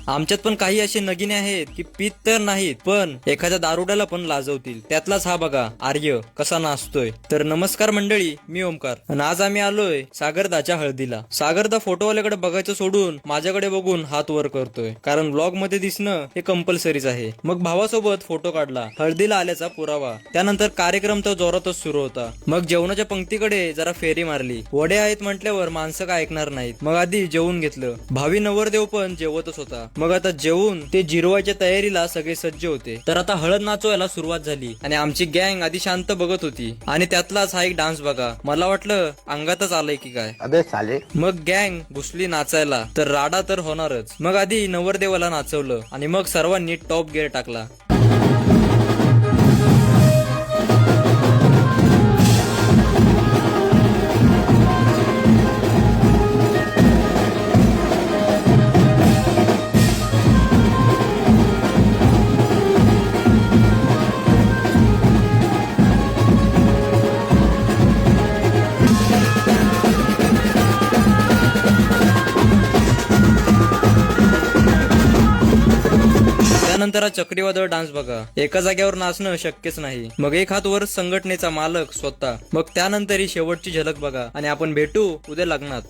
आमच्यात पण काही असे नगिने आहेत की पीत तर नाहीत पण एखाद्या दारुड्याला पण लाजवतील. त्यातलाच हा बघा आर्य कसा नाचतोय. तर नमस्कार मंडळी, मी ओमकार आणि आज आम्ही आलोय सागरदाच्या हळदीला. सागरदा फोटोवाल्याकडे बघायचं सोडून माझ्याकडे बघून हात वर करतोय, कारण ब्लॉग मध्ये दिसणं हे कंपल्सरीच आहे. मग भावासोबत फोटो काढला, हळदीला आल्याचा पुरावा. त्यानंतर कार्यक्रम तर जोरातच सुरू होता. मग जेवणाच्या पंक्तीकडे जरा फेरी मारली. वडे आहेत म्हटल्यावर माणसं काय ऐकणार नाहीत. मग आधी जेवून घेतलं. भावी नवरदेव पण जेवतच होता. मग आता जेवून ते जिरवायच्या तयारीला सगळे सज्ज होते. तर आता हळद नाचवायला सुरुवात झाली आणि आमची गँग आधी शांत बघत होती आणि त्यातलाच हा एक डान्स बघा. मला वाटलं अंगातच आलंय की काय. अबे साले. मग गँग घुसली नाचायला, तर राडा तर होणारच. मग आधी नवरदेवाला नाचवलं आणि मग सर्वांनी टॉप गिअर टाकला. त्यानंतर हा चक्रीवादळ डान्स बघा. एका जागेवर नाचणं शक्यच नाही. मग एक हात वर संघटनेचा मालक स्वतः. मग त्यानंतर ही शेवटची झलक बघा आणि आपण भेटू उद्या लग्नात.